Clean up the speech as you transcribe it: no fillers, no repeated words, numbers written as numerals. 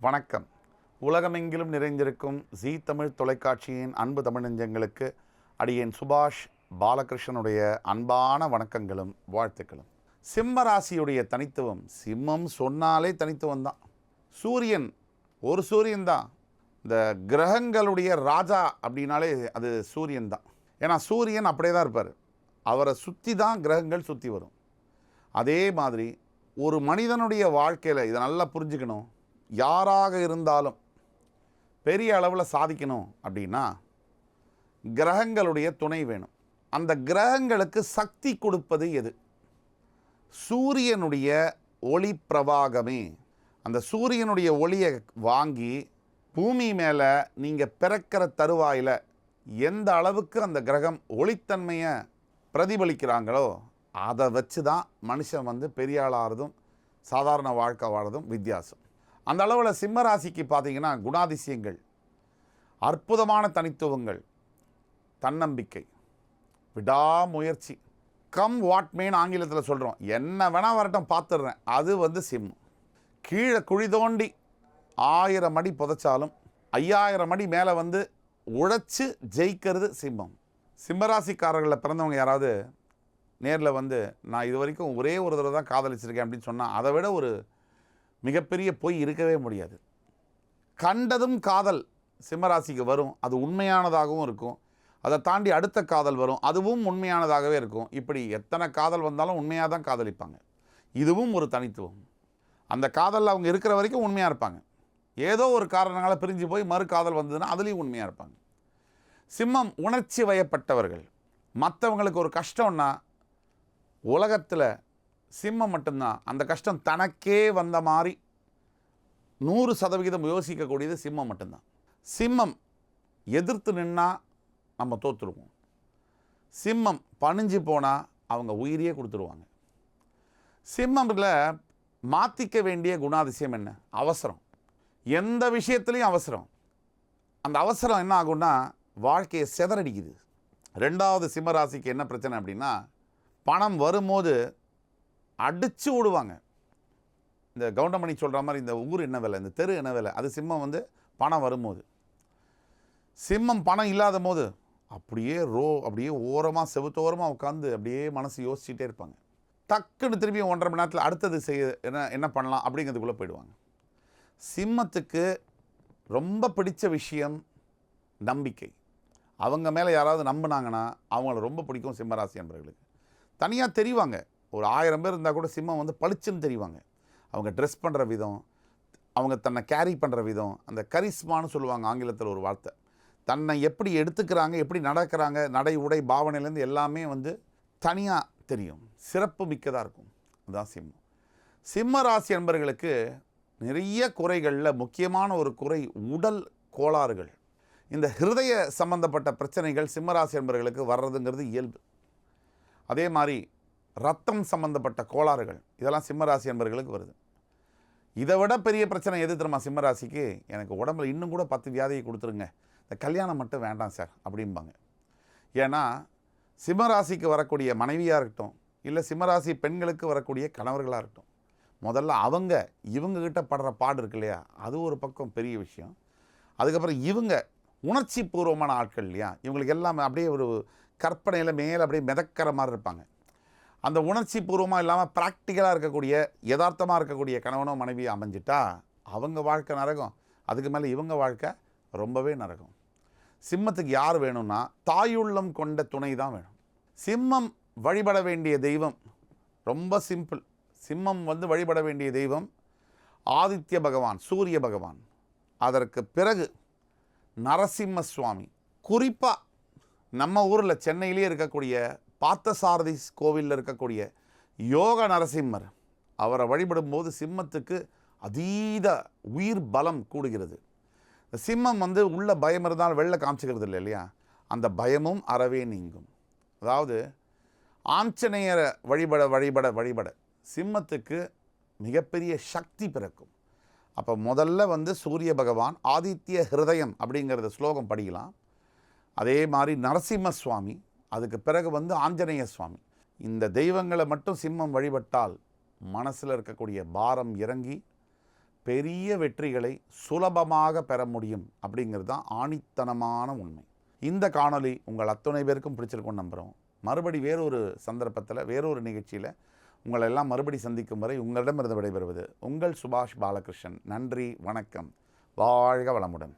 வணக்கம். உலகமெங்கிலும் நிறைந்திருக்கும் ஜீ தமிழ் தொலைக்காட்சியின் அன்பு தமிழ் நெஞ்சங்களுக்கு அடியேன் சுபாஷ் பாலகிருஷ்ணனுடைய அன்பான வணக்கங்களும் வாழ்த்துக்களும். சிம்ம ராசியுடைய தனித்துவம், சிம்மம் சொன்னாலே தனித்துவம் தான். சூரியன் ஒரு சூரியன் தான். இந்த கிரகங்களுடைய ராஜா அப்படின்னாலே அது சூரியன் தான். ஏன்னா சூரியன் அப்படியே தான் இருப்பார். அவரை சுற்றி தான் கிரகங்கள் சுற்றி வரும். அதே மாதிரி ஒரு மனிதனுடைய வாழ்க்கையில் இதை நல்லா புரிஞ்சுக்கணும். யாராக இருந்தாலும் பெரிய அளவில் சாதிக்கணும் அப்படின்னா கிரகங்களுடைய துணை வேணும். அந்த கிரகங்களுக்கு சக்தி கொடுப்பது எது? சூரியனுடைய ஒளி பிரவாகமே. அந்த சூரியனுடைய ஒளியை வாங்கி பூமி மேலே நீங்கள் பிறக்கிற தருவாயில் எந்த அளவுக்கு அந்த கிரகம் ஒளித்தன்மையை பிரதிபலிக்கிறாங்களோ அதை வச்சு தான் மனுஷன் பெரிய ஆளாகிறதும் சாதாரண வாழ்க்கை வாழறதும் வித்தியாசம். அந்த அளவில் சிம்ம ராசிக்கு பார்த்தீங்கன்னா குணாதிசயங்கள், அற்புதமான தனித்துவங்கள், தன்னம்பிக்கை, விடாமுயற்சி, கம் வாட் மேன் ஆங்கிலத்தில் சொல்கிறோம். என்ன வேணால் வரட்டும் பார்த்துடுறேன், அது சிம்மம். கீழே குழி தோண்டி 1000 அடி புதைச்சாலும் 5000 அடி மேலே உழைச்சி ஜெயிக்கிறது சிம்மம். சிம்மராசிக்காரர்களில் பிறந்தவங்க யாராவது நேரில் நான் இது வரைக்கும் ஒரே ஒரு தடவை தான் காதலிச்சிருக்கேன் அப்படின்னு சொன்னால் அதை விட ஒரு மிகப்பெரிய பொய் இருக்கவே முடியாது. கண்டதும் காதல் சிம்மராசிக்கு வரும். அது உண்மையானதாகவும் இருக்கும். அதை தாண்டி அடுத்த காதல் வரும், அதுவும் உண்மையானதாகவே இருக்கும். இப்படி எத்தனை காதல் வந்தாலும் உண்மையாக தான் காதலிப்பாங்க. இதுவும் ஒரு தனித்துவம். அந்த காதலில் அவங்க இருக்கிற வரைக்கும் உண்மையாக இருப்பாங்க. ஏதோ ஒரு காரணங்களால் பிரிஞ்சு போய் மறு காதல் வந்ததுன்னா அதுலேயும் உண்மையாக இருப்பாங்க. சிம்மம் உணர்ச்சி வயப்பட்டவர்கள். மற்றவங்களுக்கு ஒரு கஷ்டம்னா உலகத்தில் சிம்மம் மட்டும்தான் அந்த கஷ்டம் தனக்கே வந்த மாதிரி 100% யோசிக்கக்கூடியது சிம்மம் மட்டும்தான். சிம்மம் எதிர்த்து நின்னால் நம்ம தோற்றுருவோம். சிம்மம் பணிஞ்சு போனால் அவங்க உயிரியே கொடுத்துருவாங்க. சிம்மத்தில் மாற்றிக்க வேண்டிய குணாதிசயம் என்ன? அவசரம். எந்த விஷயத்துலையும் அவசரம். அந்த அவசரம் என்ன ஆகும்னா வாழ்க்கையை சிதறடிக்குது. 2வது சிம்ம ராசிக்கு என்ன பிரச்சனை அப்படின்னா, பணம் வரும்போது அடித்து விடுவாங்க. இந்த கவுண்டமணி சொல்கிற மாதிரி இந்த ஊர் என்ன விலை, இந்த தெரு என்ன விலை, அது சிம்மம் பணம் வரும்போது. சிம்மம் பணம் இல்லாத போது அப்படியே ஓரமாக செவுத்தோரமாக உட்காந்து அப்படியே மனசு யோசிச்சுட்டே இருப்பாங்க. டக்குன்னு திரும்பி 1.5 மணி நேரத்தில் அடுத்தது என்ன பண்ணலாம் அப்படிங்கிறதுக்குள்ளே போயிடுவாங்க. சிம்மத்துக்கு ரொம்ப பிடிச்ச விஷயம் நம்பிக்கை. அவங்க மேலே யாராவது நம்பினாங்கன்னா அவங்கள ரொம்ப பிடிக்கும் சிம்மராசி என்பவர்களுக்கு. தனியாக தெரிவாங்க. ஒரு 1000 பேர் இருந்தால் கூட சிம்மம் பளிச்சுன்னு தெரிவாங்க. அவங்க ட்ரெஸ் பண்ணுற விதம், அவங்க தன்னை கேரி பண்ணுற விதம், அந்த கரிஸ்மான்னு சொல்லுவாங்க ஆங்கிலத்தில் ஒரு வார்த்தை. தன்னை எப்படி எடுத்துக்கிறாங்க, எப்படி நடக்கிறாங்க, நடை உடை பாவனையிலேருந்து எல்லாமே தனியாக தெரியும். சிறப்பு மிக்கதாக இருக்கும். அதுதான் சிம்மம். சிம்ம ராசி என்பவர்களுக்கு நிறைய குறைகளில் முக்கியமான ஒரு குறை உடல் கோளாறுகள். இந்த ஹிருதய சம்பந்தப்பட்ட பிரச்சனைகள் சிம்மராசி என்பவர்களுக்கு வர்றதுங்கிறது இயல்பு. அதே மாதிரி ரத்தம் சம்பந்தப்பட்ட கோளாறுகள் இதெல்லாம் சிம்மராசி என்பவர்களுக்கு வருது. இதை விட பெரிய பிரச்சனை எது தெரியுமா சிம்மராசிக்கு? எனக்கு உடம்புல இன்னும் கூட 10 வியாதியை கொடுத்துருங்க, இந்த கல்யாணம் மட்டும் வேண்டாம் சார் அப்படிம்பாங்க. ஏன்னா சிம்மராசிக்கு வரக்கூடிய மனைவியாக இருக்கட்டும், இல்லை சிம்மராசி பெண்களுக்கு வரக்கூடிய கணவர்களாக இருக்கட்டும், முதல்ல இவங்ககிட்ட படுற பாடு இருக்கு இல்லையா, அது ஒரு பக்கம் பெரிய விஷயம். அதுக்கப்புறம் இவங்க உணர்ச்சி பூர்வமான ஆட்கள் இல்லையா, இவங்களுக்கு எல்லாமே அப்படியே ஒரு கற்பனையில் மேலே அப்படியே மிதக்கிற மாதிரி இருப்பாங்க. அந்த உணர்ச்சி பூர்வமாக இல்லாமல் ப்ராக்டிக்கலாக இருக்கக்கூடிய யதார்த்தமாக இருக்கக்கூடிய கணவனோ மனைவியோ அமைஞ்சிட்டா அவங்க வாழ்க்கை நரகம். அதுக்கு மேலே இவங்க வாழ்க்கை ரொம்பவே நரகம். சிம்மத்துக்கு யார் வேணும்னா தாயுள்ளம் கொண்ட துணை தான் வேணும். சிம்மம் வழிபட வேண்டிய தெய்வம் ரொம்ப சிம்பிள். சிம்மம் வழிபட வேண்டிய தெய்வம் ஆதித்ய பகவான், சூரிய பகவான். அதற்கு பிறகு நரசிம்ம சுவாமி. குறிப்பாக நம்ம ஊரில் சென்னையிலே இருக்கக்கூடிய பார்த்தசாரதி கோவிலில் இருக்கக்கூடிய யோக நரசிம்மர், அவரை வழிபடும்போது சிம்மத்துக்கு அதீத உயிர் பலம் கூடுகிறது. சிம்மம் உள்ள பயம் இருந்தால் வெளில காமிச்சிக்கிறது இல்லையா, அந்த பயமும் அறவே நீங்கும். அதாவது ஆஞ்சநேயரை வழிபட சிம்மத்துக்கு மிகப்பெரிய சக்தி பிறக்கும். அப்போ முதல்ல சூரிய பகவான் ஆதித்ய ஹிருதயம் அப்படிங்கிறத ஸ்லோகம் படிக்கலாம். அதே மாதிரி நரசிம்ம சுவாமி, அதுக்கு பிறகு ஆஞ்சநேய சுவாமி. இந்த தெய்வங்களை மட்டும் சிம்மம் வழிபட்டால் மனசில் இருக்கக்கூடிய பாரம் இறங்கி பெரிய வெற்றிகளை சுலபமாக பெற முடியும் அப்படிங்கிறது தான் ஆணித்தனமான உண்மை. இந்த காணொளி உங்கள் அத்தனை பேருக்கும் பிடிச்சிருக்கும்னு நம்புகிறோம். மறுபடி வேறொரு சந்தர்ப்பத்தில் வேறொரு நிகழ்ச்சியில் உங்களை எல்லாம் மறுபடி சந்திக்கும் வரை உங்களிடமிருந்து விடைபெறுவது உங்கள் சுபாஷ் பாலகிருஷ்ணன். நன்றி, வணக்கம், வாழ்க வளமுடன்.